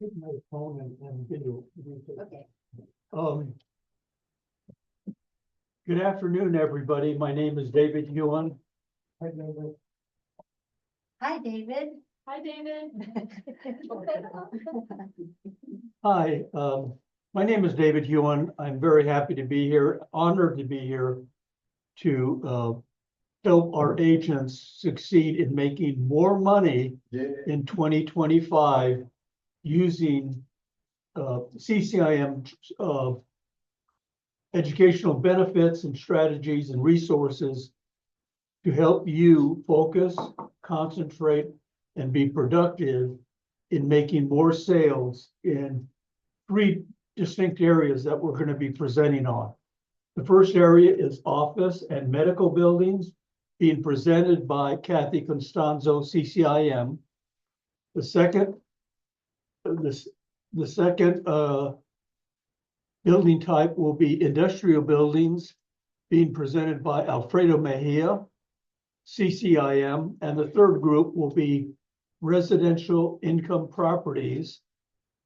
Take my phone and video. Okay. Good afternoon, everybody. My name is David Ewan. Hi, David. Hi, David. Hi, my name is David Ewan. I'm very happy to be here, honored to be here to help our agents succeed in making more money in 2025 using CCIM educational benefits and strategies and resources to help you focus, concentrate, and be productive in making more sales in 3 distinct areas that we're going to be presenting on. The first area is office and medical buildings, being presented by Kathy Constanzo, CCIM. The second building type will be industrial buildings, being presented by Alfredo Mejia, CCIM, and the third group will be residential income properties,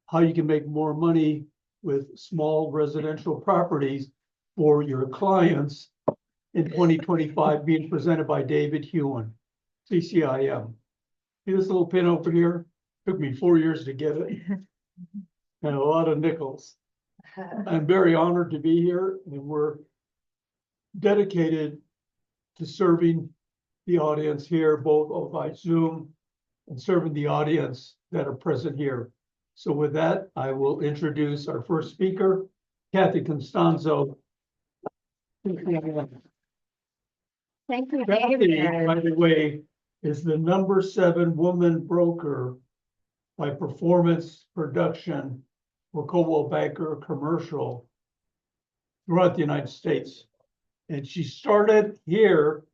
how you can make more money with small residential properties for your clients in 2025, being presented by David Hewen, CCIM. See this little pin over here? Took me 4 years to get it, and a lot of nickels. I'm very honored to be here, and we're dedicated to serving the audience here, both by Zoom and serving the audience that are present here. So with that, I will introduce our first speaker, Kathy Constanzo. Thank you, Kathy, David. by the way, is the #7 woman broker by performance production for Coldwell Banker Commercial throughout the United States. And she started here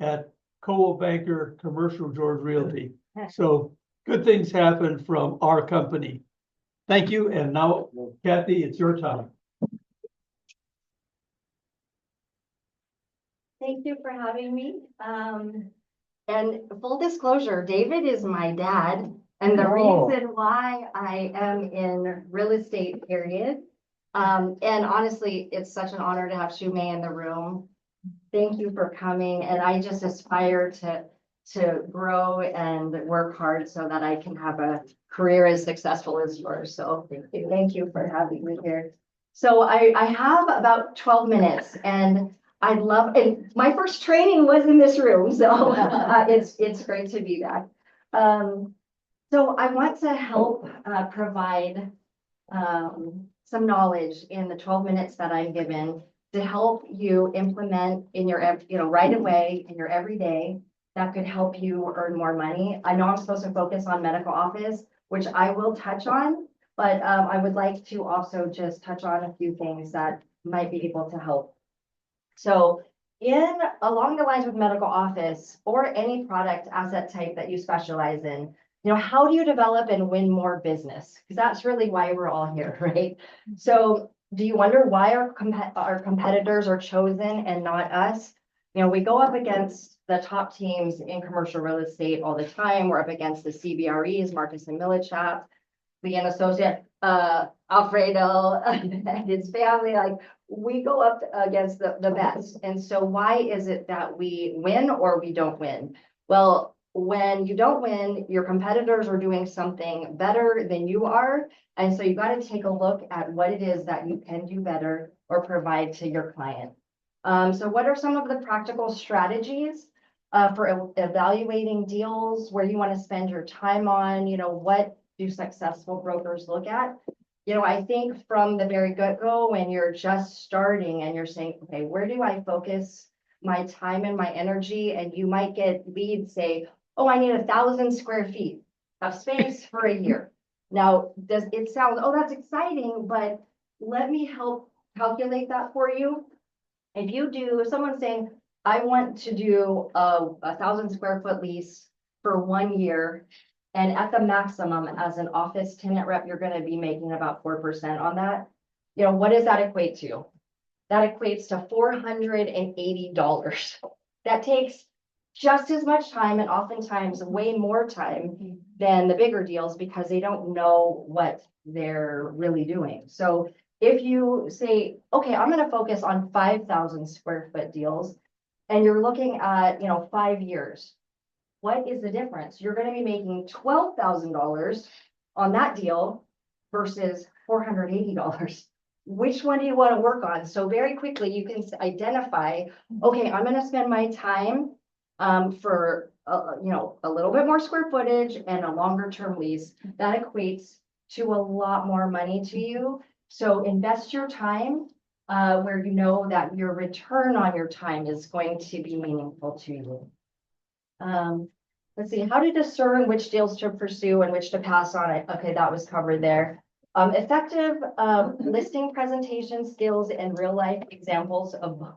at Coldwell Banker Commercial George Realty. So good things happen from our company. Thank you. And now, Kathy, it's your time. Thank you for having me. And full disclosure, David is my dad. And the reason why I am in real estate, period. And honestly, it's such an honor to have Shumei in the room. Thank you for coming. And I just aspire to grow and work hard so that I can have a career as successful as yours. So thank you for having me here. So I have about 12 minutes and I'd love, and my first training was in this room, so it's great to be back. So I want to help provide some knowledge in the 12 minutes that I'm given to help you implement in your, right away in your everyday that could help you earn more money. I know I'm supposed to focus on medical office, which I will touch on, but I would like to also just touch on a few things that might be able to help. So along the lines with medical office or any product asset type that you specialize in, how do you develop and win more business? Because that's really why we're all here, right? So do you wonder why our competitors are chosen and not us? We go up against the top teams in commercial real estate all the time. We're up against the CBREs, Marcus and Millichap, the associate, Alfredo and his family. Like, we go up against the best. And so why is it that we win or we don't win? Well, when you don't win, your competitors are doing something better than you are. And so you got to take a look at what it is that you can do better or provide to your client. So what are some of the practical strategies for evaluating deals, where you want to spend your time on, what do successful brokers look at? I think from the very get-go, when you're just starting and you're saying, okay, where do I focus my time and my energy? And you might get leads say, oh, I need 1,000 square feet of space for a year. Now, does it sound, oh, that's exciting, but let me help calculate that for you. If someone's saying, I want to do a 1,000 square foot lease for 1 year, and at the maximum as an office tenant rep, you're going to be making about 4% on that. What does that equate to? That equates to $480. That takes just as much time and oftentimes way more time than the bigger deals because they don't know what they're really doing. So if you say, okay, I'm going to focus on 5,000 square foot deals and you're looking at, 5 years, what is the difference? You're going to be making $12,000 on that deal versus $480. Which one do you want to work on? So very quickly you can identify, okay, I'm going to spend my time for a little bit more square footage and a longer term lease. That equates to a lot more money to you. So invest your time where you know that your return on your time is going to be meaningful to you. Let's see, how to discern which deals to pursue and which to pass on it. Okay, that was covered there. Effective listing presentation skills and real life examples of.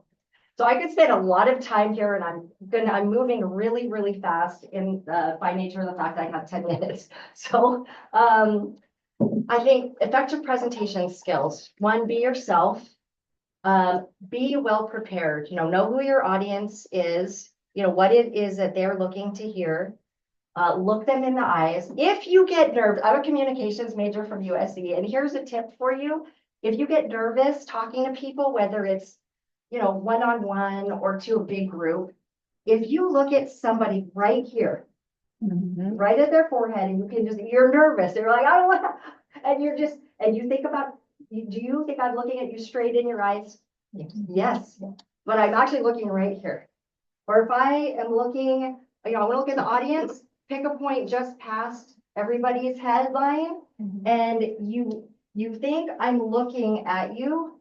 So I could spend a lot of time here, and I'm moving really, really fast in by nature of the fact that I have 10 minutes. So I think effective presentation skills. One, be yourself. Be well prepared. Know who your audience is. What it is that they're looking to hear. Look them in the eyes. If you get nervous, I'm a communications major from USC, and here's a tip for you. If you get nervous talking to people, whether it's, one-on-one or to a big group, if you look at somebody right here, right at their forehead, and you're nervous, they're like, I don't want to, and you think about, do you think I'm looking at you straight in your eyes? Yes, but I'm actually looking right here. Or if I am looking, I want to look at the audience, pick a point just past everybody's headline, and you think I'm looking at you,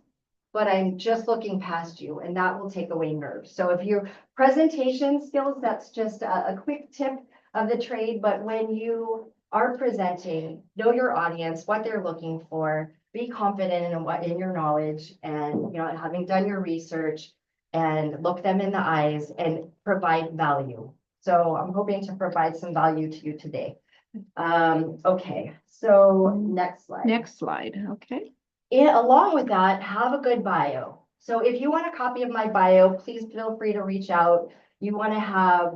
but I'm just looking past you, and that will take away nerves. So if your presentation skills, that's just a quick tip of the trade, but when you are presenting, know your audience, what they're looking for, be confident in your knowledge, and having done your research, and look them in the eyes and provide value. So I'm hoping to provide some value to you today. Okay, so next slide. Next slide, okay. Along with that, have a good bio. So if you want a copy of my bio, please feel free to reach out. You want to have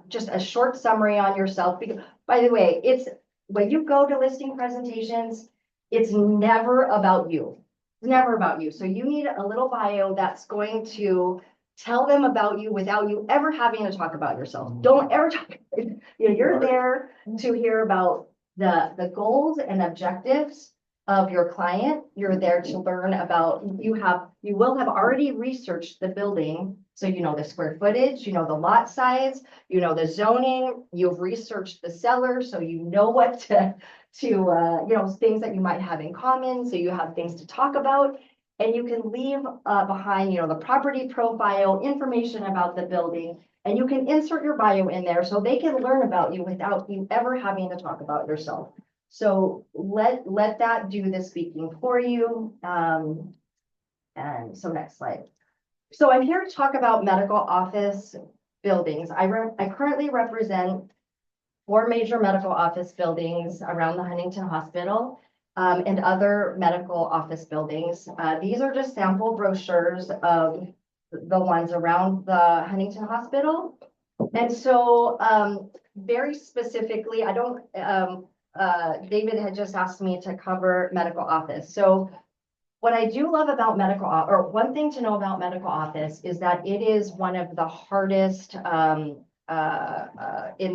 just a short summary on yourself. Because, by the way, it's when you go to listing presentations, it's never about you. It's never about you. So you need a little bio that's going to tell them about you without you ever having to talk about yourself. Don't ever talk. You're there to hear about the goals and objectives of your client. You're there to learn about, you will have already researched the building. So the square footage, the lot size, the zoning, you've researched the seller. So what to things that you might have in common. So you have things to talk about, and you can leave behind, the property profile, information about the building, and you can insert your bio in there so they can learn about you without you ever having to talk about yourself. So let that do the speaking for you. And so next slide. So I'm here to talk about medical office buildings. I currently represent 4 major medical office buildings around the Huntington Hospital and other medical office buildings. These are just sample brochures of the ones around the Huntington Hospital. And so very specifically, I don't, David had just asked me to cover medical office. So what I do love about one thing to know about medical office is that it is one of the hardest in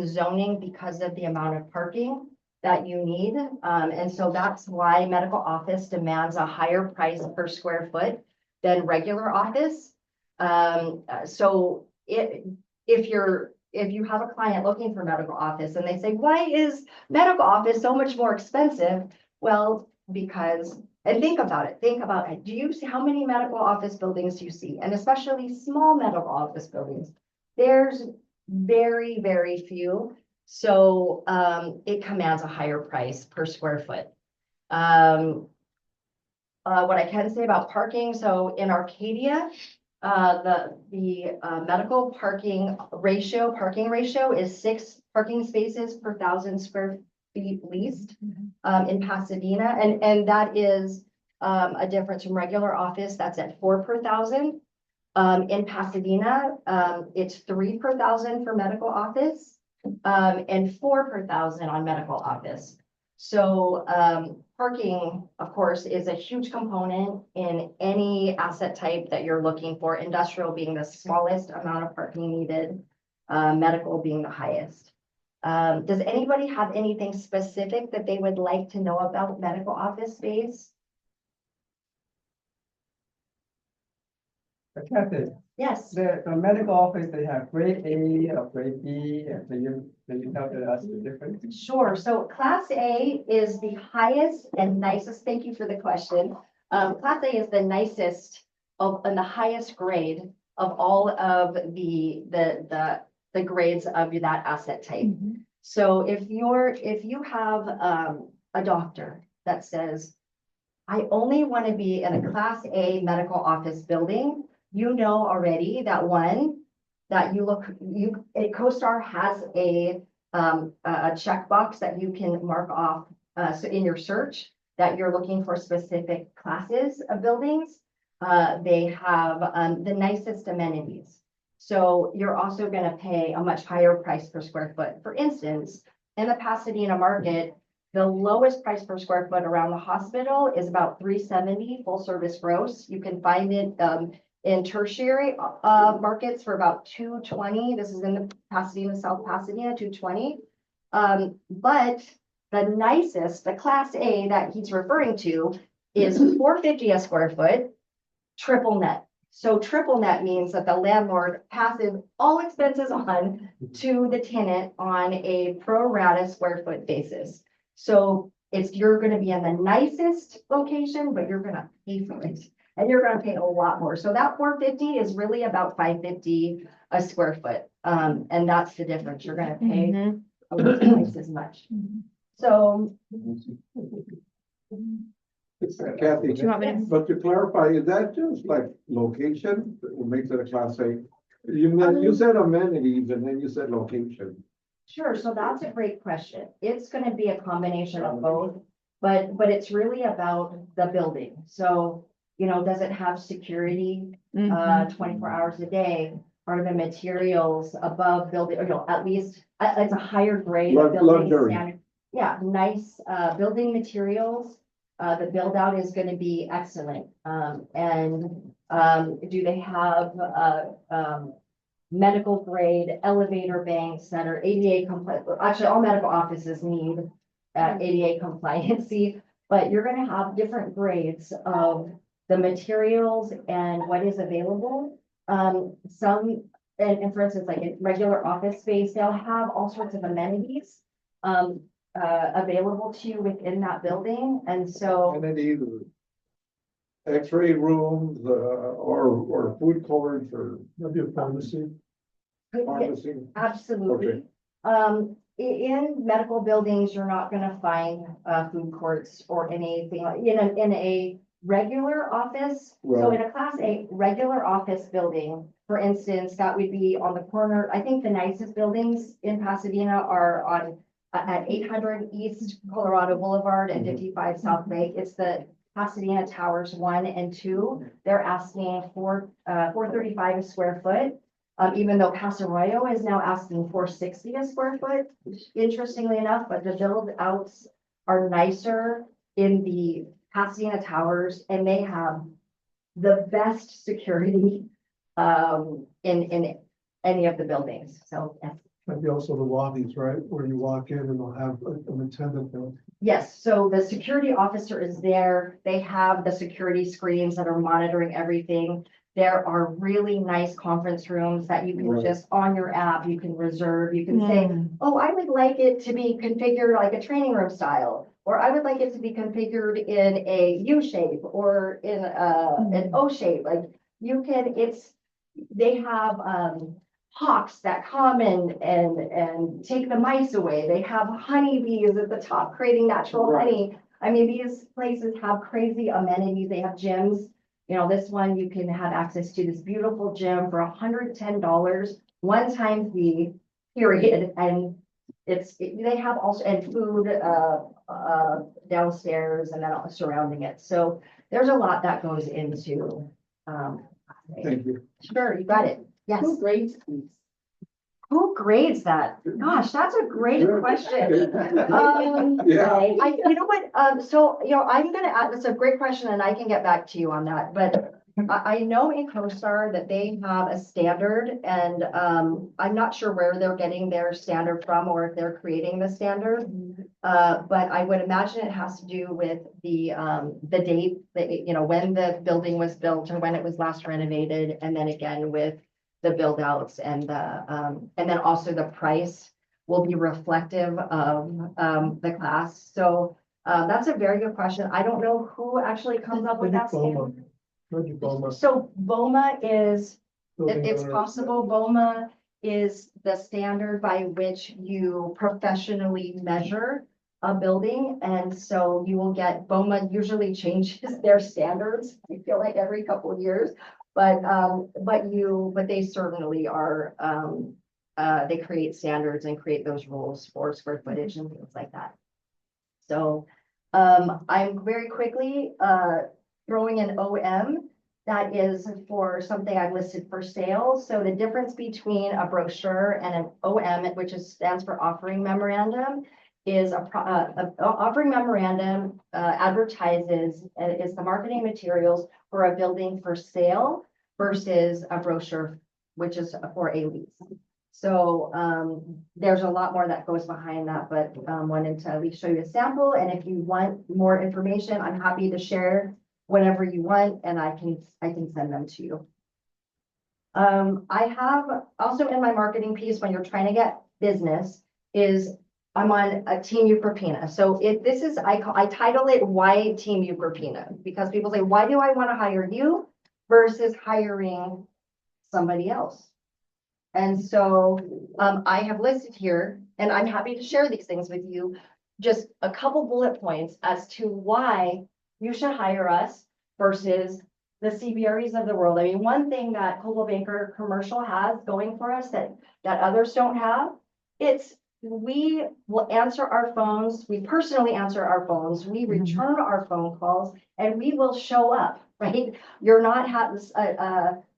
zoning because of the amount of parking that you need. And so that's why medical office demands a higher price per square foot than regular office. So if you have a client looking for medical office and they say, why is medical office so much more expensive? Well, because, and think about it. Do you see how many medical office buildings do you see? And especially small medical office buildings. There's very, very few. So it commands a higher price per square foot. What I can say about parking. So in Arcadia, the medical parking ratio is 6 parking spaces per 1,000 square feet leased in Pasadena, and that is a difference from regular office that's at 4 per 1,000. In Pasadena, it's 3 per thousand for medical office, and 4 per thousand on medical office. So, parking, of course, is a huge component in any asset type that you're looking for, industrial being the smallest amount of parking needed, medical being the highest. Does anybody have anything specific that they would like to know about medical office space? Kathy, Yes. the medical office, they have grade A or grade B, and can you tell us the difference? Sure. So Class A is the highest and nicest. Thank you for the question. Class A is the nicest of and the highest grade of all of the grades of that asset type. So if you have a doctor that says, I only want to be in a Class A medical office building, you know already that CoStar has a checkbox that you can mark off so in your search that you're looking for specific classes of buildings. They have the nicest amenities. So you're also going to pay a much higher price per square foot. For instance, in the Pasadena market, the lowest price per square foot around the hospital is about $370 full service gross. You can find it in tertiary markets for about $220. This is in the Pasadena, South Pasadena, $220. But the nicest, the Class A that he's referring to is $450 a square foot, triple net. So triple net means that the landlord passes all expenses on to the tenant on a pro rata square foot basis. So you're going to be in the nicest location, but you're going to pay for it. And you're going to pay a lot more. So that $450 is really about $550 a square foot. And that's the difference. You're going to pay twice as much. So. Kathy, Do you want me to? but to clarify, is that just like location that makes it a class A? You said amenities and then you said location. Sure, so that's a great question. It's going to be a combination of both, but it's really about the building. So, does it have security 24 hours a day? Are the materials above building, at least it's a higher grade of building standard? Yeah, nice building materials. The build out is going to be excellent. And do they have medical grade elevator banks that are ADA compliant? Actually, all medical offices need ADA compliancy, but you're going to have different grades of the materials and what is available. And for instance, like in regular office space, they'll have all sorts of amenities available to you within that building. And so Amenities, X-ray rooms, or food courts or Maybe a pharmacy. pharmacy. absolutely. In medical buildings, you're not going to find food courts or anything like in a regular office. So in a Class A regular office building, for instance, that would be on the corner. I think the nicest buildings in Pasadena are at 800 East Colorado Boulevard and 55 South Lake. It's the Pasadena Towers 1 and 2. They're asking for $435 a square foot. Even though Paso Royo is now asking $460 a square foot, interestingly enough, but the build outs are nicer in the Pasadena Towers, and they have the best security in any of the buildings. So yes. Maybe also the lobbies, right, where you walk in and they'll have an attendant there. Yes, so the security officer is there. They have the security screens that are monitoring everything. There are really nice conference rooms that you can just on your app, you can reserve, you can say, oh, I would like it to be configured like a training room style, or I would like it to be configured in a U shape or in an O shape. Like they have hawks that come and take the mice away. They have honeybees at the top creating natural honey. I mean, these places have crazy amenities. They have gyms. This one you can have access to this beautiful gym for $110, one-time fee, period. And they have also and food downstairs and then surrounding it. So there's a lot that goes into Thank you. Sure, you got it. Yes. Who grades these? Who grades that? Gosh, that's a great question. Yeah. You know what, so, I'm gonna add, that's a great question and I can get back to you on that, but I know in CoStar that they have a standard and, I'm not sure where they're getting their standard from or if they're creating the standard. But I would imagine it has to do with the date that, when the building was built or when it was last renovated, and then again with the build outs and then also the price will be reflective of the class. So that's a very good question. I don't know who actually comes up with that standard. So BOMA is, it's possible BOMA is the standard by which you professionally measure a building. And so you will get, BOMA usually changes their standards, I feel like every couple of years. But they certainly are, they create standards and create those rules for square footage and things like that. So I'm very quickly throwing an OM that is for something I've listed for sale. So the difference between a brochure and an OM, which stands for offering memorandum, is a offering memorandum advertises is the marketing materials for a building for sale versus a brochure, which is for a lease. So there's a lot more that goes behind that, but wanted to at least show you a sample. And if you want more information, I'm happy to share whatever you want, and I can send them to you. I have also in my marketing piece, when you're trying to get business, is I'm on a Team Ucropina. So this is, I title it Why Team Ucropina, because people say, why do I want to hire you versus hiring somebody else? And so I have listed here, and I'm happy to share these things with you, just a couple bullet points as to why you should hire us versus the CBREs of the world. I mean, one thing that Coldwell Banker Commercial has going for us that others don't have, it's we will answer our phones, we personally answer our phones, we return our phone calls, and we will show up, right? You're not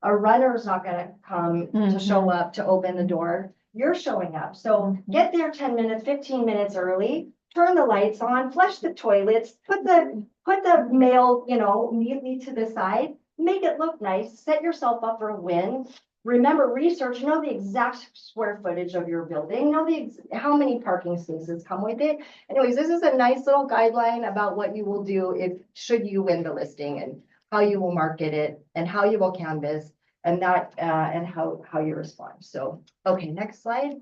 a runner's not gonna come to show up to open the door. You're showing up. So get there 10 minutes, 15 minutes early, turn the lights on, flush the toilets, put the mail, neatly to the side, make it look nice, set yourself up for a win. Remember, research, know the exact square footage of your building, know how many parking spaces come with it. Anyways, this is a nice little guideline about what you will do should you win the listing, and how you will market it and how you will canvas and that and how you respond. So, okay, next slide.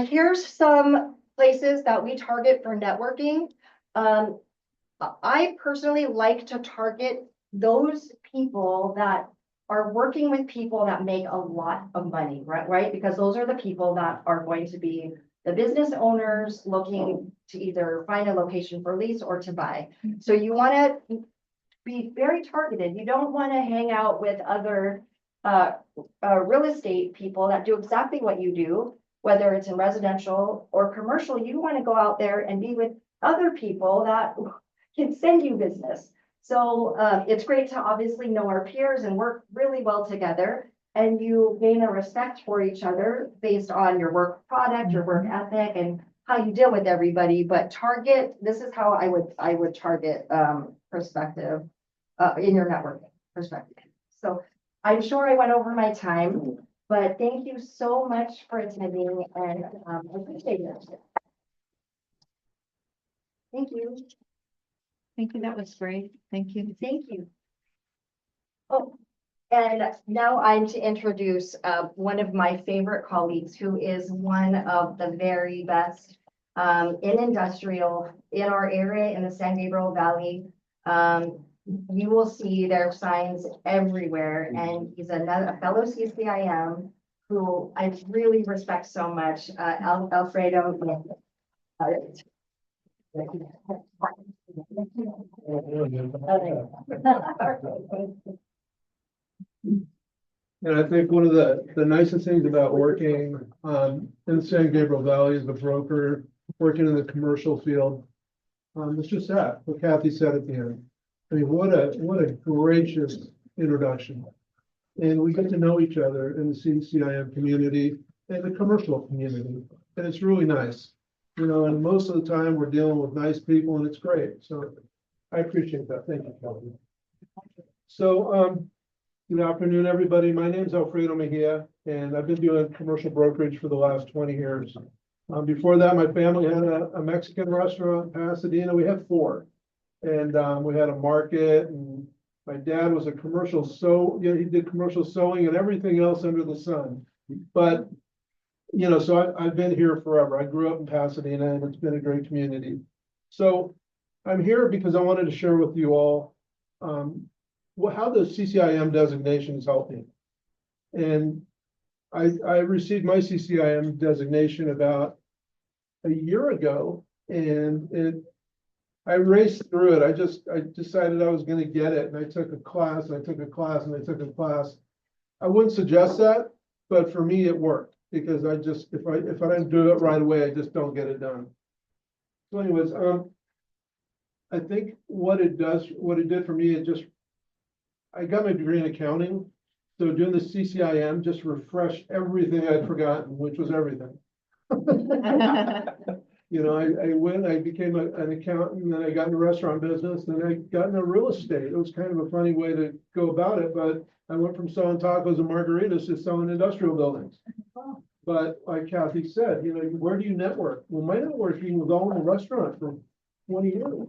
Here's some places that we target for networking. I personally like to target those people that are working with people that make a lot of money, right? Because those are the people that are going to be the business owners looking to either find a location for lease or to buy. So you want to be very targeted. You don't want to hang out with other real estate people that do exactly what you do, whether it's in residential or commercial. You want to go out there and be with other people that can send you business. So it's great to obviously know our peers and work really well together, and you gain a respect for each other based on your work product, your work ethic, and how you deal with everybody. But target, this is how I would target perspective in your networking perspective. So I'm sure I went over my time, but thank you so much for attending, and I appreciate it. Thank you. Thank you, that was great. Thank you. Thank you. Oh, and now I'm to introduce one of my favorite colleagues, who is one of the very best in industrial in our area in the San Gabriel Valley. You will see their signs everywhere, and he's a fellow CCIM who I really respect so much, Alfredo. And I think one of the nicest things about working in San Gabriel Valley as a broker, working in the commercial field, it's just that, what Kathy said at the end. I mean, what a gracious introduction. And we get to know each other in the CCIM community and the commercial community, and it's really nice. You know, and most of the time, we're dealing with nice people, and it's great, so I appreciate that, thank you, Kelvin. So, good afternoon, everybody, my name's Alfredo Mejia, and I've been doing commercial brokerage for the last 20 years. Before that, my family had a Mexican restaurant in Pasadena, we had 4. And we had a market, and my dad was a commercial he did commercial sewing and everything else under the sun. But, you know, so I've been here forever. I grew up in Pasadena, and it's been a great community. So I'm here because I wanted to share with you all how the CCIM designation is helping. And I received my CCIM designation about a year ago, and I raced through it. I decided I was going to get it, and I took a class, and I took a class, and I took a class. I wouldn't suggest that, but for me, it worked because if I didn't do it right away, I just don't get it done. So anyways, I think what it did for me, I got my degree in accounting. So doing the CCIM just refreshed everything I'd forgotten, which was everything. You know, I became an accountant, and then I got in the restaurant business, and I got into real estate. It was kind of a funny way to go about it, but I went from selling tacos and margaritas to selling industrial buildings. But like Kathy said, you know, where do you network? Well, my networking was all in the restaurant for 20 years.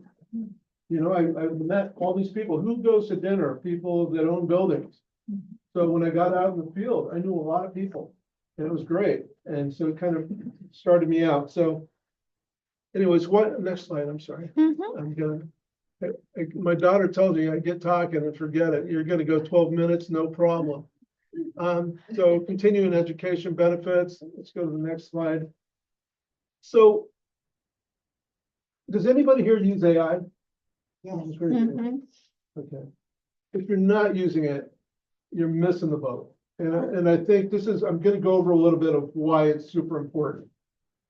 You know, I met all these people. Who goes to dinner? People that own buildings. So when I got out in the field, I knew a lot of people, and it was great. And so it kind of started me out. So anyways, next slide, I'm sorry. My daughter tells me I get talking and forget it. You're gonna go 12 minutes, no problem. So continuing education benefits, let's go to the next slide. So does anybody here use AI? Yes. Okay. If you're not using it, you're missing the boat. And I think I'm gonna go over a little bit of why it's super important.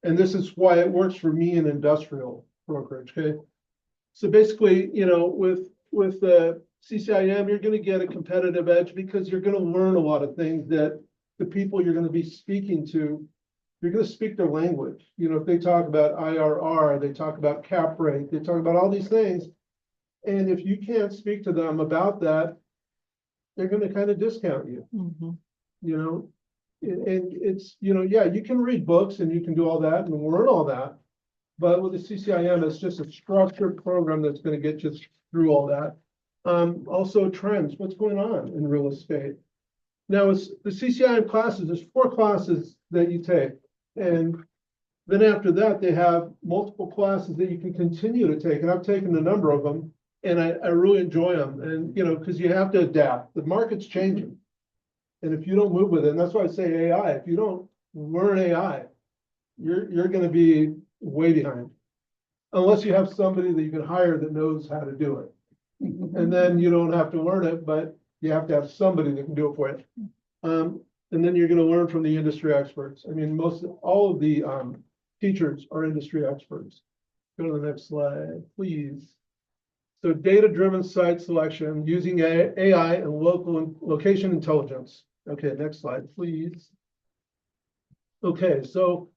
And this is why it works for me in industrial brokerage, okay? So basically, you know, with the CCIM, you're gonna get a competitive edge because you're gonna learn a lot of things that the people you're gonna be speaking to, you're gonna speak their language. You know, if they talk about IRR, they talk about cap rate, they talk about all these things. And if you can't speak to them about that, they're gonna kind of discount you, you know? And it's, you know, yeah, you can read books and you can do all that and learn all that. But with the CCIM, it's just a structured program that's going to get you through all that. Also trends, what's going on in real estate. Now, it's the CCIM classes, there's 4 classes that you take. And then after that, they have multiple classes that you can continue to take. And I've taken a number of them, and I really enjoy them. And, you know, because you have to adapt. The market's changing. And if you don't move with it, and that's why I say AI, if you don't learn AI, you're going to be way behind. Unless you have somebody that you can hire that knows how to do it. And then you don't have to learn it, but you have to have somebody that can do it for you. And then you're going to learn from the industry experts. I mean, all of the teachers are industry experts. Go to the next slide, please. So data-driven site selection using AI and location intelligence. Okay, next slide, please. Okay, so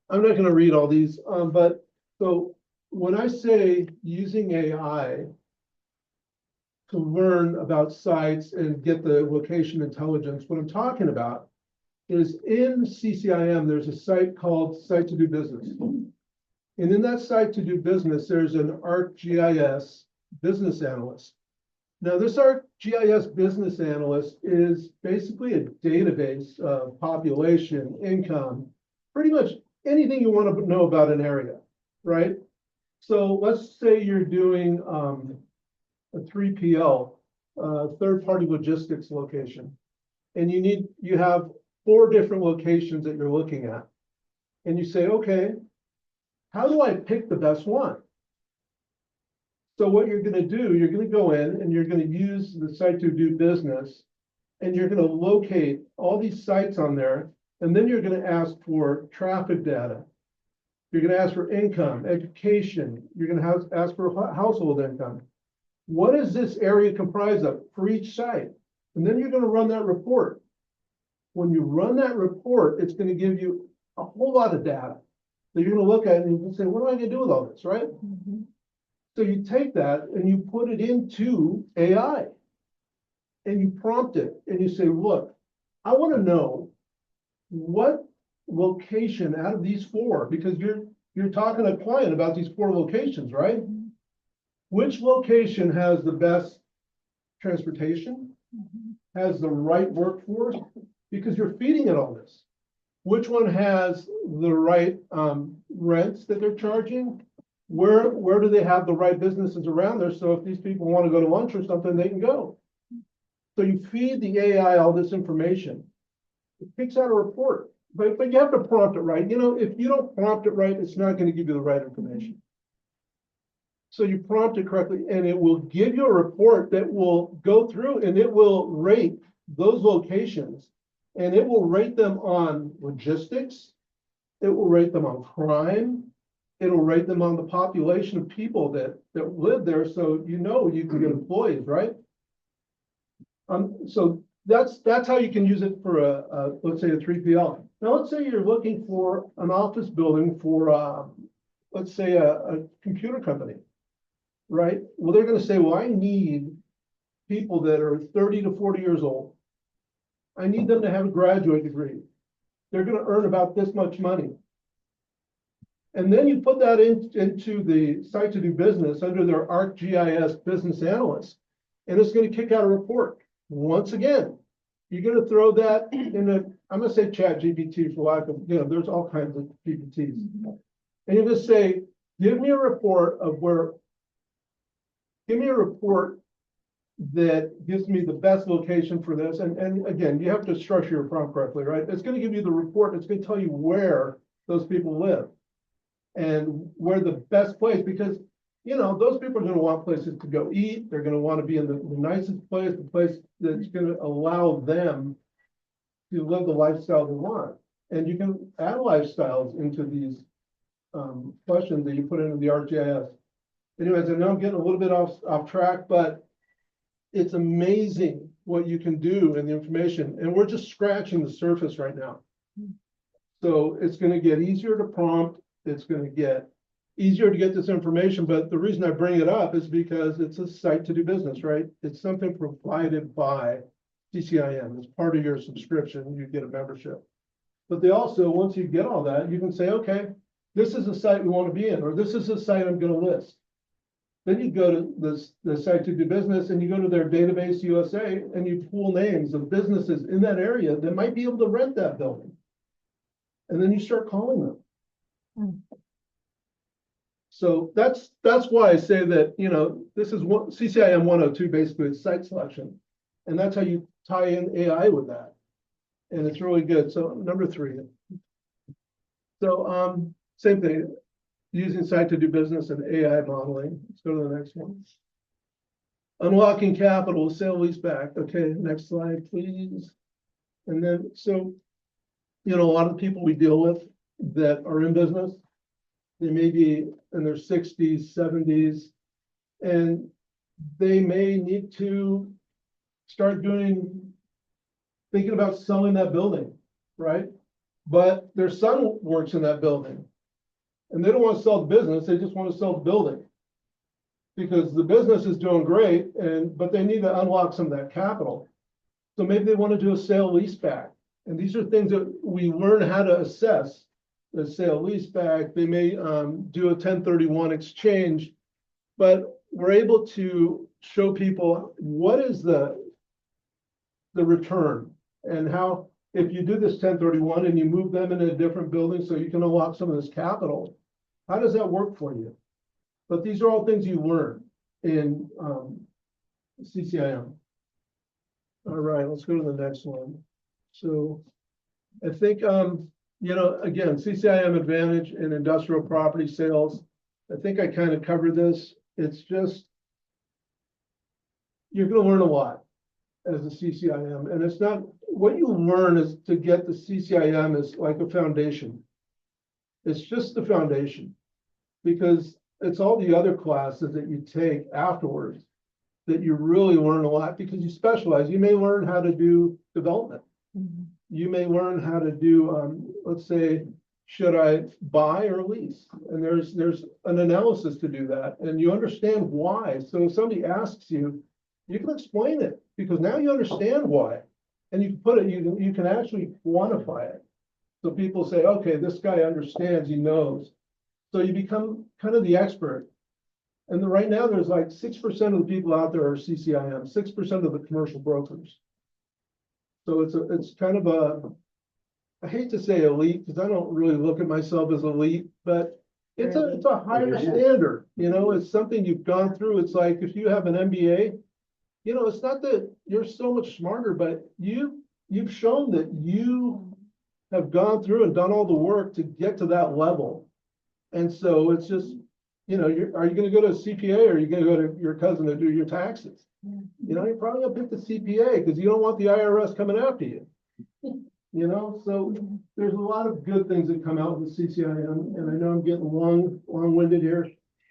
I'm not going to read all these, but so when I say using AI to learn about sites and get the location intelligence, what I'm talking about is in CCIM, there's a site called Site to Do Business. And in that Site to Do Business, there's an ArcGIS business analyst. Now, this ArcGIS business analyst is basically a database of population, income, pretty much anything you want to know about an area, right? So let's say you're doing a 3PL, third-party logistics location, and you have 4 different locations that you're looking at. And you say, okay, how do I pick the best one? So what you're going to do, you're going to go in and you're going to use the Site to Do Business, and you're going to locate all these sites on there, and then you're going to ask for traffic data. You're going to ask for income, education. You're going to ask for household income. what is this area comprised of for each site? And then you're gonna run that report. When you run that report, it's gonna give you a whole lot of data that you're gonna look at and you can say, what am I gonna do with all this, right? So you take that and you put it into AI. And you prompt it and you say, look, I wanna know what location out of these four, because you're talking to a client about these four locations, right? Which location has the best transportation, has the right workforce, because you're feeding it all this. Which one has the right rents that they're charging? Where do they have the right businesses around there? So if these people want to go to lunch or something, they can go. So you feed the AI all this information. It kicks out a report, but you have to prompt it right. You know, if you don't prompt it right, it's not going to give you the right information. So you prompt it correctly and it will give you a report that will go through and it will rate those locations and it will rate them on logistics. It will rate them on crime. It will rate them on the population of people that live there. So you know you can get employees, right? So that's how you can use it for a let's say a 3PL. Now let's say you're looking for an office building for let's say a computer company, right? Well, they're going to say, well, I need people that are 30 to 40 years old. I need them to have a graduate degree. They're going to earn about this much money. And then you put that into the site to do business under their ArcGIS business analyst, and it's going to kick out a report. Once again, you're going to throw that in I'm going to say chat GPT for lack of, there's all kinds of GPTs. And you just say, give me a report that gives me the best location for this. And again, you have to structure your prompt correctly, right? It's going to give you the report. It's going to tell you where those people live and where the best place, because those people are going to want places to go eat. They're going to want to be in the nicest place, the place that's going to allow them to live the lifestyle they want. And you can add lifestyles into these questions that you put into the ArcGIS. Anyways, I know I'm getting a little bit off track, but it's amazing what you can do in the information. And we're just scratching the surface right now. So it's going to get easier to prompt. It's going to get easier to get this information, but the reason I bring it up is because it's a site to do business, right? It's something provided by CCIM. As part of your subscription, you get a membership. But they also, once you get all that, you can say, okay, this is a site we want to be in, or this is a site I'm going to list. Then you go to the site to do business and you go to their database USA and you pull names of businesses in that area that might be able to rent that building. And then you start calling them. So that's why I say that, this is what CCIM 102 basically is site selection. And that's how you tie in AI with that. And it's really good. So number 3. So same thing, using site to do business and AI modeling. Let's go to the next one. Unlocking capital, sale leaseback. Okay, next slide, please. And then, so, a lot of the people we deal with that are in business, they may be in their 60s, 70s, and they may need to start thinking about selling that building, right? But their son works in that building and they don't want to sell the business. They just want to sell the building because the business is doing great, but they need to unlock some of that capital. So maybe they want to do a sale leaseback. And these are things that we learn how to assess. The sale leaseback, they may do a 1031 exchange, but we're able to show people what is the return and how, if you do this 1031 and you move them in a different building so you can unlock some of this capital, how does that work for you? But these are all things you learn in CCIM. All right, let's go to the next one. So I think, again, CCIM advantage in industrial property sales. I think I kind of covered this. It's just, you're going to learn a lot as a CCIM. And it's not, what you learn is to get the CCIM is like a foundation. It's just the foundation because it's all the other classes that you take afterwards that you really learn a lot because you specialize. You may learn how to do development. You may learn how to do, let's say, should I buy or lease? And there's an analysis to do that, and you understand why. So if somebody asks you, you can explain it because now you understand why. And you can put it, you can actually quantify it. So people say, okay, this guy understands, he knows. So you become kind of the expert. And right now, there's like 6% of the people out there are CCIM, 6% of the commercial brokers. So it's kind of I hate to say elite, because I don't really look at myself as elite, but it's a higher standard, you know, it's something you've gone through. It's like if you have an MBA, you know, it's not that you're so much smarter, but you've shown that you have gone through and done all the work to get to that level. And so it's just, you know, are you going to go to a CPA or are you going to go to your cousin to do your taxes? You know, you're probably going to pick the CPA because you don't want the IRS coming after you. You know, so there's a lot of good things that come out with CCIM, and I know I'm getting long-winded here,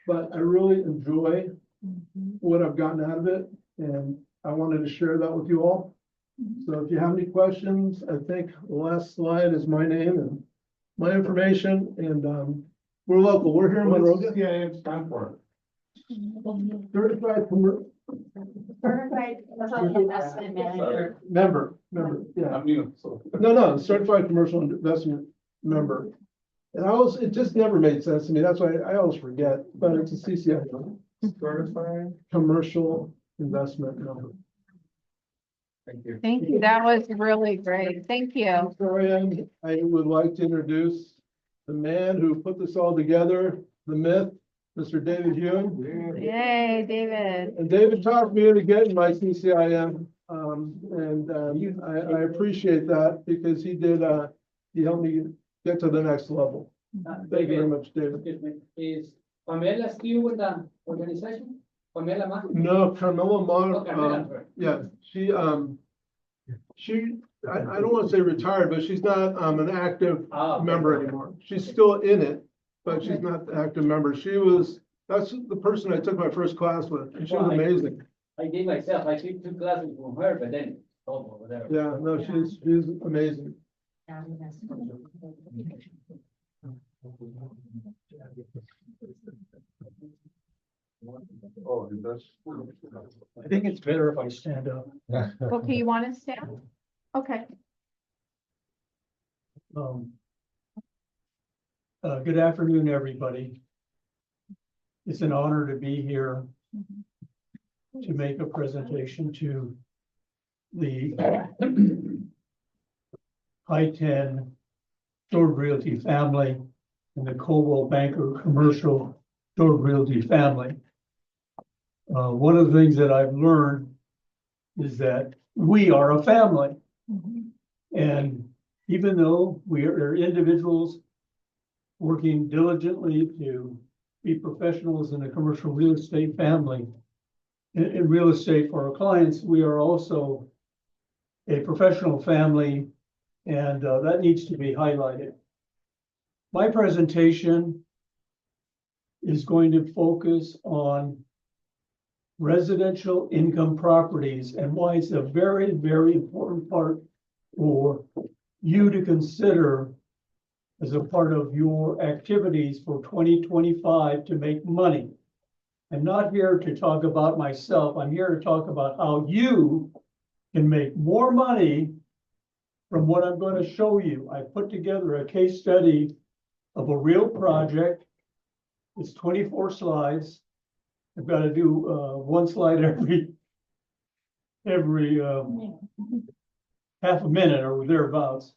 but I really enjoy what I've gotten out of it, and I wanted to share that with you all. So if you have any questions, I think the last slide is my name and my information, and we're local. We're here in Monrovia. CIM stand for? Certified commercial Certified commercial investment manager. member, yeah. I'm new, so. No, certified commercial investment member. And it just never made sense to me. That's why I always forget, but it's a CCI. Certified. Commercial investment member. Thank you. Thank you. That was really great. Thank you. Historian, I would like to introduce the man who put this all together, the myth, Mr. David Hume. Yay, David. And David talked me into getting my CCIM, I appreciate that because he helped me get to the next level. Thank you very much, David. Excuse me, is Pamela still with the organization? Pamela Ma? No, Carmela Oh, Carmela, Mar, sorry. yeah, I don't want to say retired, but she's not an active Okay. member anymore. She's still in it, but she's not the active member. That's the person I took my first class with, and she was Well, amazing. I did myself, I took 2 classes from her, but then, whatever. Yeah, no, she's amazing. Oh, that's. I think it's better if I stand up. Okay, you want to stand? Okay. Good afternoon, everybody. It's an honor to be here to make a presentation to the I-10 Stored Realty family and the Coldwell Banker Commercial Stored Realty family. One of the things that I've learned is that we are a family. And even though we are individuals working diligently to be professionals in the commercial real estate family, in real estate for our clients, we are also a professional family, and that needs to be highlighted. My presentation is going to focus on residential income properties and why it's a very, very important part for you to consider as a part of your activities for 2025 to make money. I'm not here to talk about myself. I'm here to talk about how you can make more money from what I'm going to show you. I put together a case study of a real project. It's 24 slides. I've got to do one slide every half a minute or thereabouts.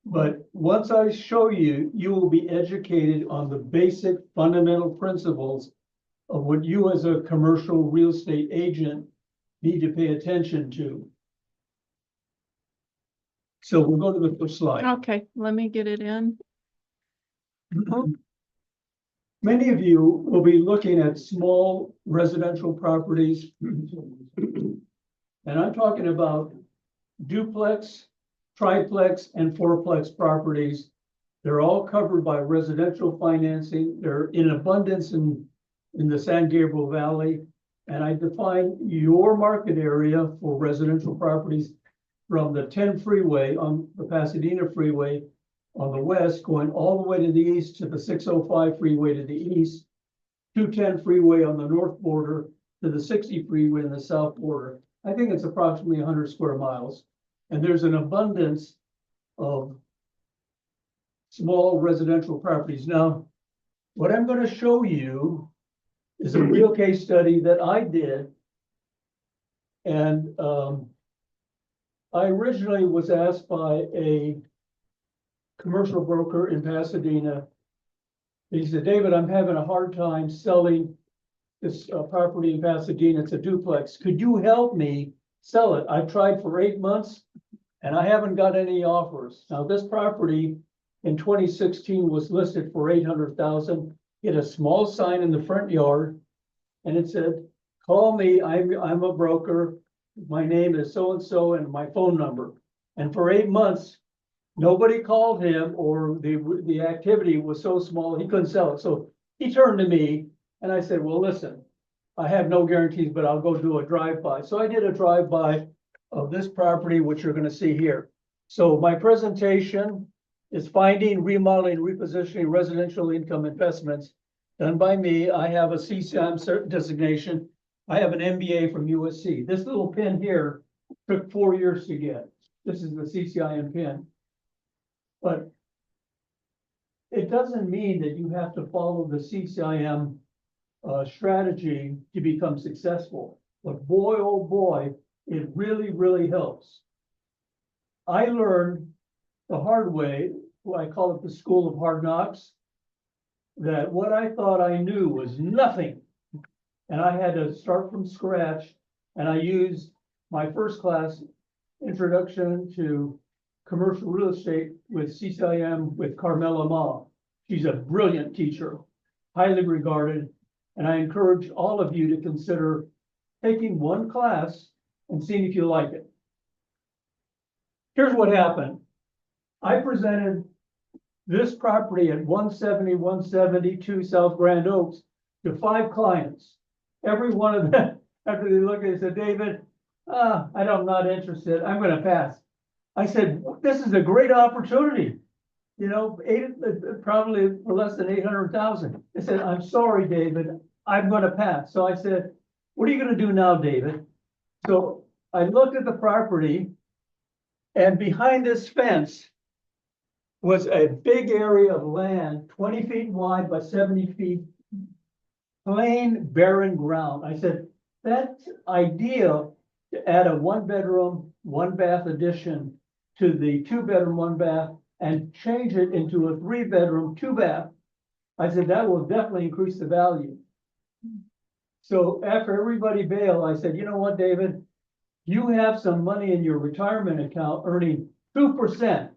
But once I show you, you will be educated on the basic fundamental principles of what you as a commercial real estate agent need to pay attention to. So we'll go to the first slide. Okay, let me get it in. Many of you will be looking at small residential properties. And I'm talking about duplex, triplex, and fourplex properties. They're all covered by residential financing. They're in abundance in the San Gabriel Valley. And I define your market area for residential properties from the 10 freeway on the Pasadena freeway on the west, going all the way to the east to the 605 freeway to the east, 210 freeway on the north border to the 60 freeway in the south border. I think it's approximately 100 square miles. And there's an abundance of small residential properties. Now, what I'm going to show you is a real case study that I did. And I originally was asked by a commercial broker in Pasadena. He said, David, I'm having a hard time selling this property in Pasadena. It's a duplex. Could you help me sell it? I've tried for 8 months and I haven't got any offers. Now, this property in 2016 was listed for $800,000. It had a small sign in the front yard and it said, call me, I'm a broker. My name is so-and-so and my phone number. And for 8 months, nobody called him, or the activity was so small, he couldn't sell it. So he turned to me and I said, well, listen, I have no guarantees, but I'll go do a drive-by. So I did a drive-by of this property, which you're going to see here. So my presentation is finding, remodeling, repositioning residential income investments done by me. I have a CCIM designation. I have an MBA from USC. This little pin here took 4 years to get. This is the CCIM pin. But it doesn't mean that you have to follow the CCIM strategy to become successful. But boy, oh boy, it really, really helps. I learned the hard way, what I call it the school of hard knocks, that what I thought I knew was nothing. And I had to start from scratch. And I used my first class introduction to commercial real estate with CCIM with Carmela Ma. She's a brilliant teacher, highly regarded. And I encourage all of you to consider taking one class and seeing if you like it. Here's what happened. I presented this property at 172 South Grand Oaks to 5 clients. Every one of them, after they looked at it, said, David, I'm not interested. I'm going to pass. I said, this is a great opportunity. You know, probably for less than 800,000. I said, I'm sorry, David, I'm going to pass. So I said, what are you going to do now, David? So I looked at the property, and behind this fence was a big area of land, 20 feet wide by 70 feet, plain barren ground. I said, that's ideal to add a 1-bedroom, 1-bath addition to the 2-bedroom, 1-bath and change it into a 3-bedroom, 2-bath. I said, that will definitely increase the value. So after everybody bailed, I said, you know what, David, you have some money in your retirement account earning 2%.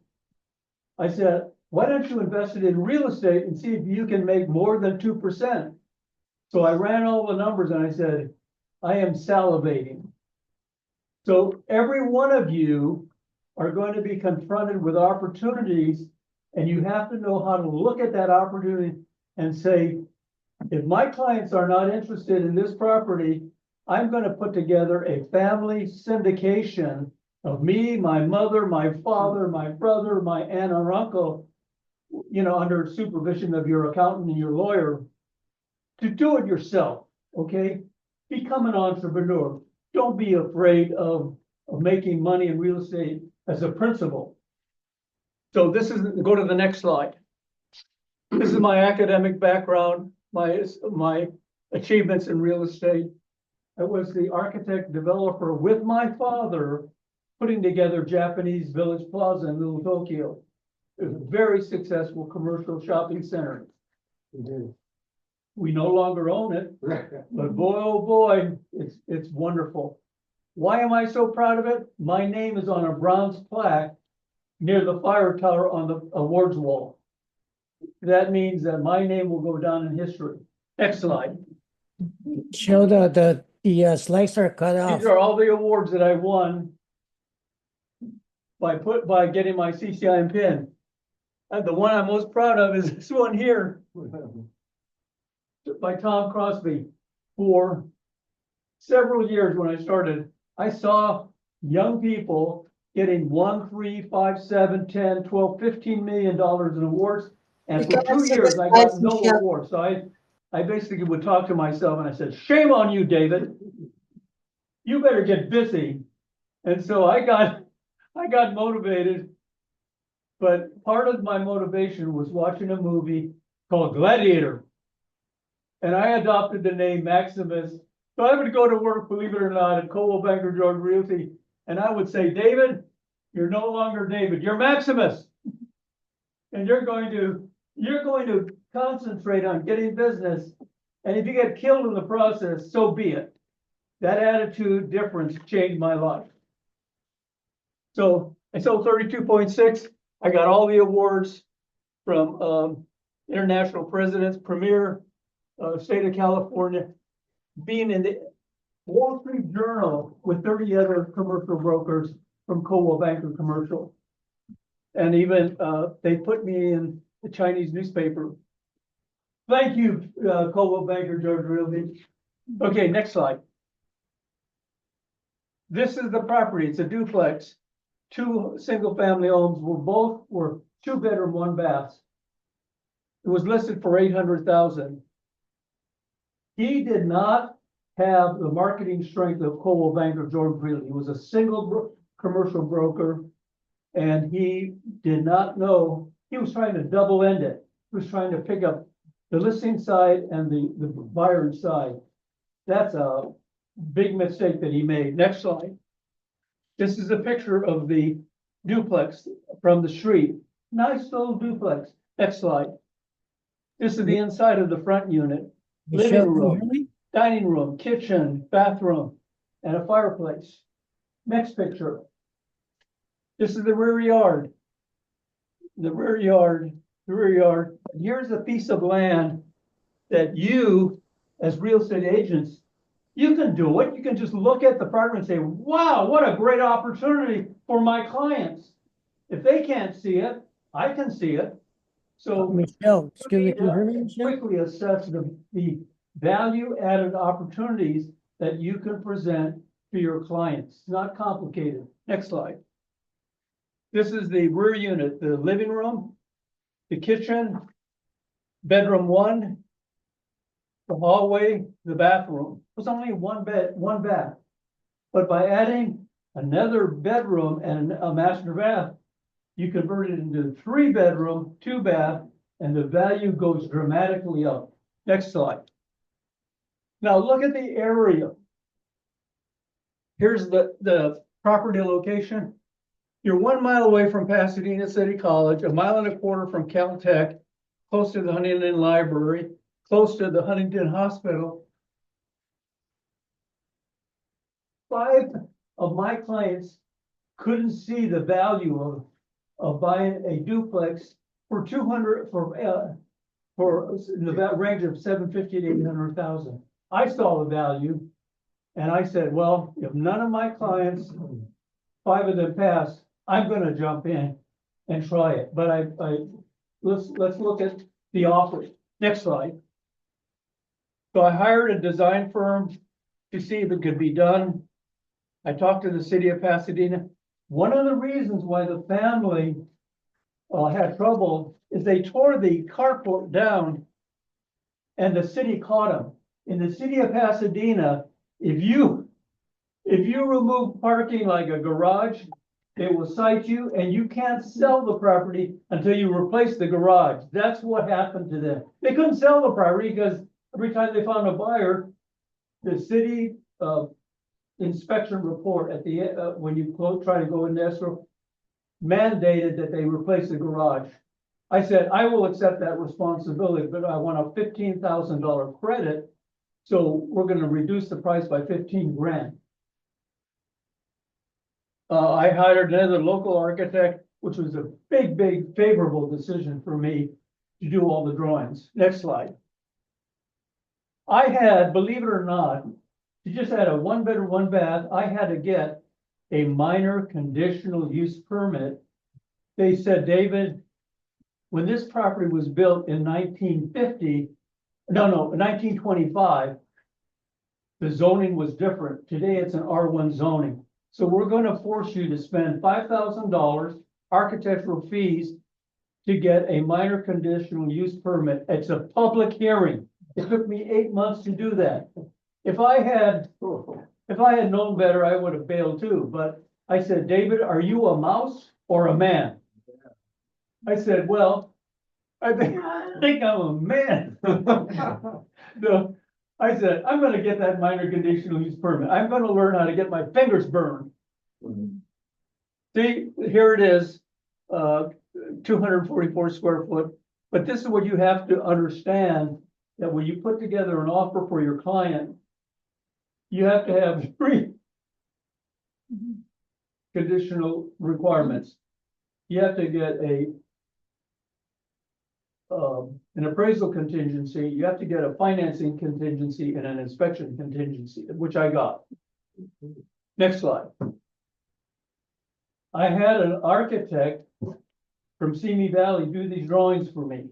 I said, why don't you invest it in real estate and see if you can make more than 2%? So I ran all the numbers and I said, I am salivating. So every one of you are going to be confronted with opportunities, and you have to know how to look at that opportunity and say, if my clients are not interested in this property, I'm going to put together a family syndication of me, my mother, my father, my brother, my aunt or uncle, you know, under supervision of your accountant and your lawyer, to do it yourself, okay? Become an entrepreneur. Don't be afraid of making money in real estate as a principal. So this is, go to the next slide. This is my academic background, my achievements in real estate. I was the architect developer with my father putting together Japanese Village Plaza in Little Tokyo. It was a very successful commercial shopping center. We no longer own it, but boy, oh boy, it's wonderful. Why am I so proud of it? My name is on a bronze plaque near the fire tower on the awards wall. That means that my name will go down in history. Next slide. Show the slides are cut off. These are all the awards that I won by getting my CCIM pin. And the one I'm most proud of is this one here by Tom Crosby for several years when I started, I saw young people getting 1, 3, 5, 7, 10, 12, $15 million in awards. And for 2 years, I got no awards. So I basically would talk to myself and I said, shame on you, David. You better get busy. And so I got motivated. But part of my motivation was watching a movie called Gladiator. And I adopted the name Maximus. So I would go to work, believe it or not, at Coldwell Banker Jordan Realty. And I would say, David, you're no longer David, you're Maximus. And you're going to concentrate on getting business. And if you get killed in the process, so be it. That attitude difference changed my life. So I sold 32.6. I got all the awards from international presidents, premier state of California, being in the Wall Street Journal with 30 other commercial brokers from Coldwell Banker Commercial. And even they put me in the Chinese newspaper. Thank you, Coldwell Banker George Realty. Okay, next slide. This is the property. It's a duplex. 2 single-family homes were 2-bedroom, 1 bath. It was listed for $800,000. He did not have the marketing strength of Coldwell Banker Jordan Realty. He was a single commercial broker, and he did not know. He was trying to double end it. He was trying to pick up the listing side and the buyer side. That's a big mistake that he made. Next slide. This is a picture of the duplex from the street. Nice little duplex. Next slide. This is the inside of the front unit. Michelle, Living can you room, hear me? dining room, kitchen, bathroom, and a fireplace. Next picture. This is the rear yard. The rear yard. Here's a piece of land that you, as real estate agents, you can do it. You can just look at the property and say, wow, what a great opportunity for my clients. If they can't see it, I can see it. So Michelle, excuse me, can you hear me, Michelle? quickly assess the value added opportunities that you can present to your clients. It's not complicated. Next slide. This is the rear unit, the living room, the kitchen, bedroom 1, the hallway, the bathroom. It was only 1 bed, 1 bath. But by adding another bedroom and a master bath, you convert it into 3 bedroom, 2 bath, and the value goes dramatically up. Next slide. Now look at the area. Here's the property location. You're 1 mile away from Pasadena City College, 1.25 miles from Caltech, close to the Huntington Library, close to the Huntington Hospital. 5 of my clients couldn't see the value of buying a duplex for 200 for in the range of 750 to 800,000. I saw the value, and I said, well, if none of my clients, 5 of them pass, I'm going to jump in and try it. But let's look at the offers. Next slide. So I hired a design firm to see if it could be done. I talked to the city of Pasadena. One of the reasons why the family had trouble is they tore the carport down and the city caught them. In the city of Pasadena, if you remove parking like a garage, they will cite you, and you can't sell the property until you replace the garage. That's what happened to them. They couldn't sell the property because every time they found a buyer, the city inspection report at the when you try to go in escrow mandated that they replace the garage. I said, I will accept that responsibility, but I want a $15,000 credit. So we're going to reduce the price by 15 grand. I hired another local architect, which was a big favorable decision for me to do all the drawings. Next slide. I had, believe it or not, you just had a 1 bedroom, 1 bath. I had to get a minor conditional use permit. They said, David, when this property was built in 1925, the zoning was different. Today it's an R1 zoning. So we're gonna force you to spend $5,000 architectural fees to get a minor conditional use permit. It's a public hearing. It took me 8 months to do that. If I had known better, I would have bailed too, but I said, David, are you a mouse or a man? I said, well, I think I'm a man. No, I said, I'm gonna get that minor conditional use permit. I'm gonna learn how to get my fingers burned. See, here it is, 244 square foot. But this is what you have to understand, that when you put together an offer for your client, you have to have 3 conditional requirements. You have to get an appraisal contingency, you have to get a financing contingency and an inspection contingency, which I got. Next slide. I had an architect from Simi Valley do these drawings for me.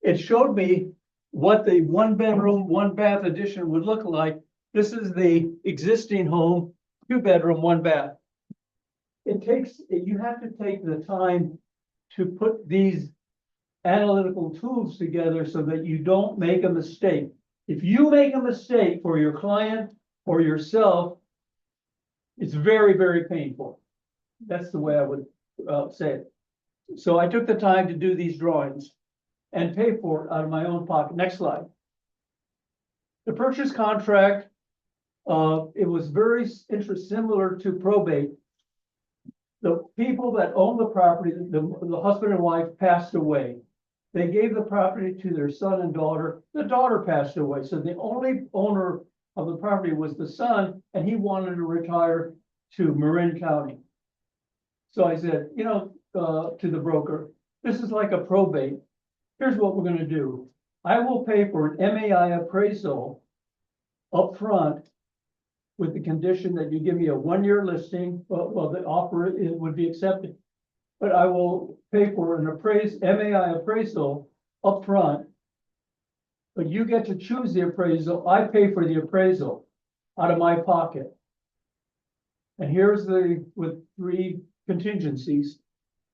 It showed me what the 1 bedroom, 1 bath addition would look like. This is the existing home, 2 bedroom, 1 bath. You have to take the time to put these analytical tools together so that you don't make a mistake. If you make a mistake for your client or yourself, it's very, very painful. That's the way I would say it. So I took the time to do these drawings and pay for it out of my own pocket. Next slide. The purchase contract, it was very similar to probate. The people that owned the property, the husband and wife passed away. They gave the property to their son and daughter. The daughter passed away. So the only owner of the property was the son, and he wanted to retire to Marin County. So I said, to the broker, this is like a probate. Here's what we're going to do. I will pay for an MAI appraisal up front with the condition that you give me a 1-year listing. Well, the offer would be accepted. But I will pay for an MAI appraisal up front. But you get to choose the appraisal. I pay for the appraisal out of my pocket. And here's with 3 contingencies.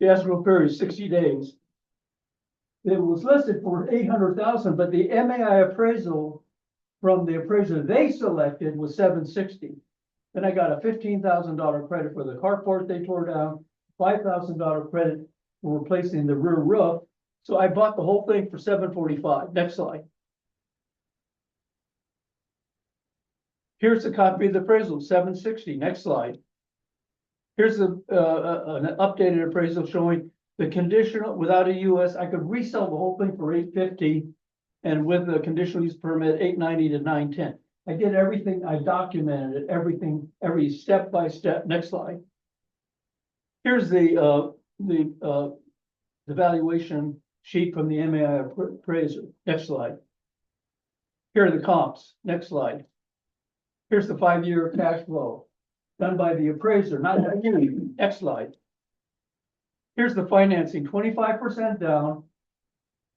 The escrow period is 60 days. It was listed for 800,000, but the MAI appraisal from the appraiser they selected was 760. Then I got a $15,000 credit for the carport they tore down, $5,000 credit for replacing the rear roof. So I bought the whole thing for $745. Next slide. Here's a copy of the appraisal, $760. Next slide. Here's an updated appraisal showing the conditional without a US. I could resell the whole thing for $850, and with the conditional use permit, $890 to $910. I did everything. I documented it, everything, every step by step. Next slide. Here's the valuation sheet from the MAI appraiser. Next slide. Here are the comps. Next slide. Here's the 5-year cash flow done by the appraiser, not by you. Next slide. Here's the financing, 25% down,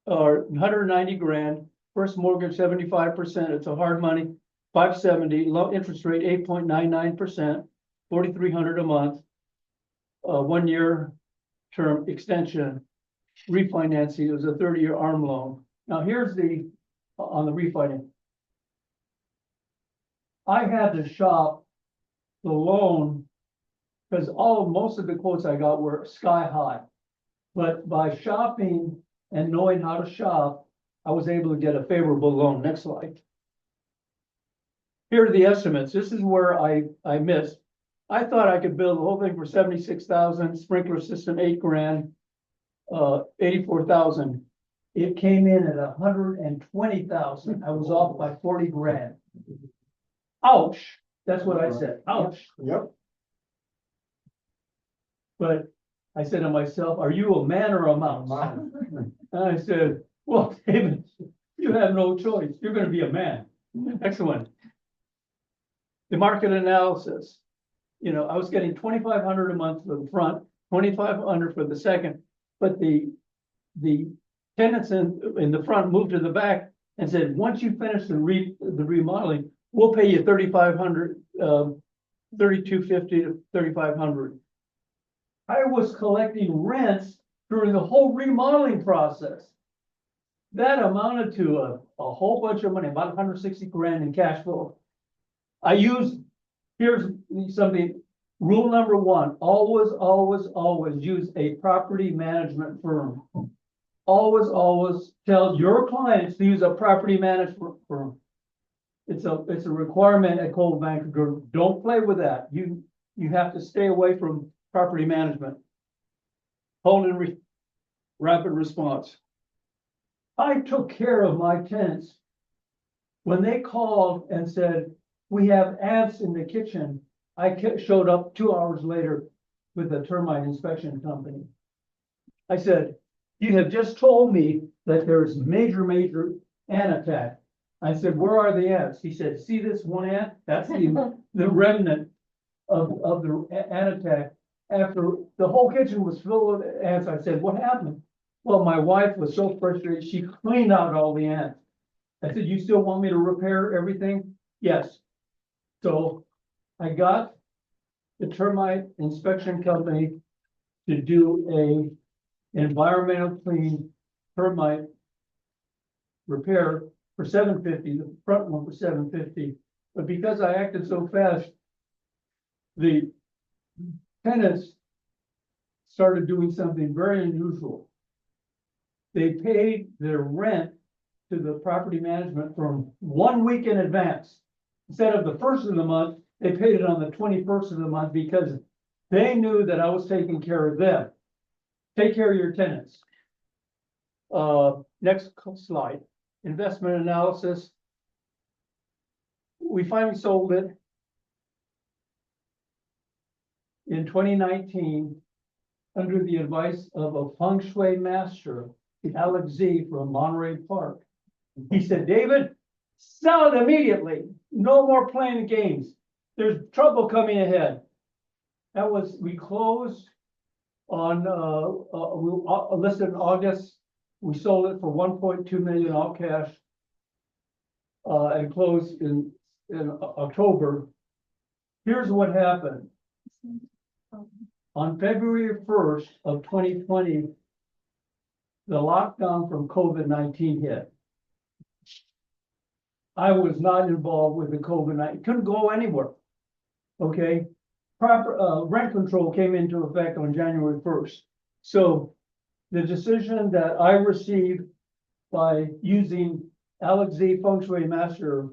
or 190 grand. First mortgage, 75%. It's a hard money, 570. Low interest rate, 8.99%, 4,300 a month. 1-year term extension, refinancing. It was a 30-year ARM loan. Now here's on the refinance. I had to shop the loan because most of the quotes I got were sky high. But by shopping and knowing how to shop, I was able to get a favorable loan. Next slide. Here are the estimates. This is where I missed. I thought I could build the whole thing for 76,000, sprinkler system, 8 grand, 84,000. It came in at 120,000. I was off by 40 grand. Ouch. That's what I said. Ouch. Yep. But I said to myself, are you a man or a mouse? And I said, well, David, you have no choice. You're going to be a man. Excellent. The market analysis. I was getting $2,500 a month for the front, $2,500 for the second, but the tenants in the front moved to the back and said, once you finish the remodeling, we'll pay you 3,500, 3,250 to 3,500. I was collecting rents during the whole remodeling process. That amounted to a whole bunch of money, about 160 grand in cash flow. Here's something, rule number one, always use a property management firm. Always tell your clients to use a property management firm. It's a requirement at Coldwell Banker Group. Don't play with that. You have to stay away from property management. Hold and rapid response. I took care of my tenants. When they called and said, we have ants in the kitchen, I showed up 2 hours later with a termite inspection company. I said, you have just told me that there's major ant attack. I said, where are the ants? He said, see this one ant? That's the remnant of the ant attack. After the whole kitchen was filled with ants, I said, what happened? Well, my wife was so frustrated, she cleaned out all the ants. I said, you still want me to repair everything? Yes. So I got the termite inspection company to do a environmental clean termite repair for $750, the front one for $750. But because I acted so fast, the tenants started doing something very unusual. They paid their rent to the property management firm 1 week in advance. Instead of the first of the month, they paid it on the 21st of the month because they knew that I was taking care of them. Take care of your tenants. Next slide, investment analysis. We finally sold it in 2019 under the advice of a feng shui master, Alex Z from Monterey Park. He said, David, sell it immediately. No more playing games. There's trouble coming ahead. We closed on, listed in August. We sold it for 1.2 million all cash. And closed in October. Here's what happened. On February 1st of 2020, the lockdown from COVID-19 hit. I was not involved with the COVID-19, couldn't go anywhere. Okay, proper rent control came into effect on January 1st. So the decision that I received by using Alex Z Feng Shui Master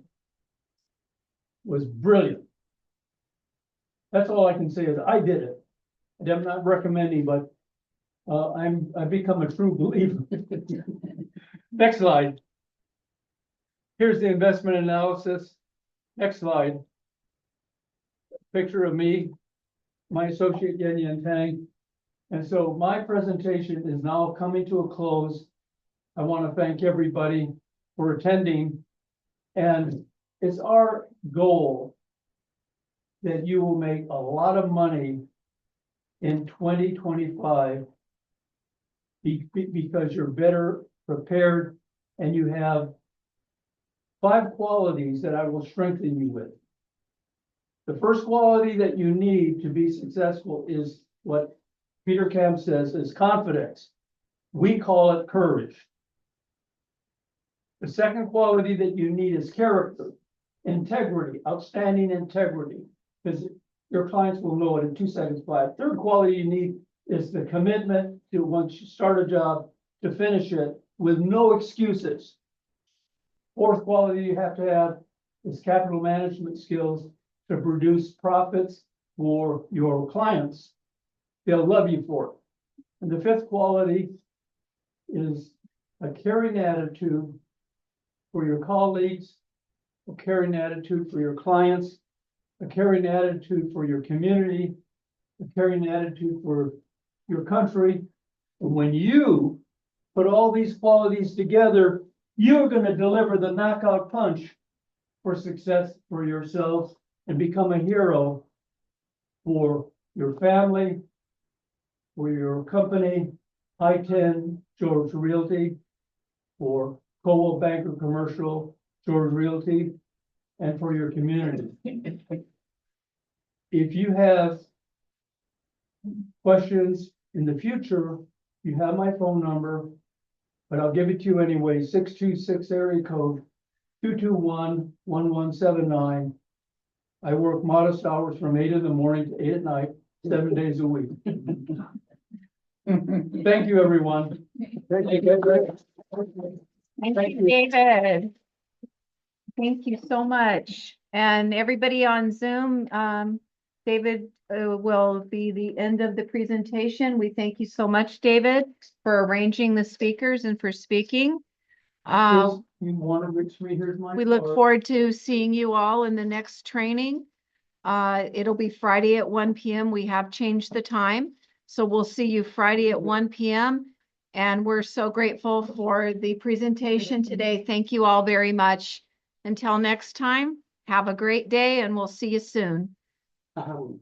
was brilliant. That's all I can say is I did it. I'm not recommending, but I've become a true believer. Next slide. Here's the investment analysis. Next slide. Picture of me, my associate Yen Yen Tang. And so my presentation is now coming to a close. I want to thank everybody for attending. And it's our goal that you will make a lot of money in 2025 because you're better prepared and you have 5 qualities that I will strengthen you with. The first quality that you need to be successful is what Peter Camp says is confidence. We call it courage. The second quality that you need is character, integrity, outstanding integrity, because your clients will know it in 2 seconds flat. Third quality you need is the commitment to, once you start a job, to finish it with no excuses. Fourth quality you have to have is capital management skills to produce profits for your clients. They'll love you for it. And the fifth quality is a caring attitude for your colleagues, a caring attitude for your clients, a caring attitude for your community, a caring attitude for your country. And when you put all these qualities together, you're going to deliver the knockout punch for success for yourselves and become a hero for your family, for your company, I-10 George Realty, for Coldwell Banker Commercial, George Realty, and for your community. If you have questions in the future, you have my phone number, but I'll give it to you anyway, 626 area code 221-1179. I work modest hours from 8 in the morning to 8 at night, 7 days a week. Thank you, everyone. Thank you, David. Thank you, David. Thank you so much. And everybody on Zoom, David will be the end of the presentation. We thank you so much, David, for arranging the speakers and for speaking. You want to reach me, here's my We look card. forward to seeing you all in the next training. It'll be Friday at 1 p.m. We have changed the time. So we'll see you Friday at 1 p.m. And we're so grateful for the presentation today. Thank you all very much. Until next time, have a great day and we'll see you soon. I will-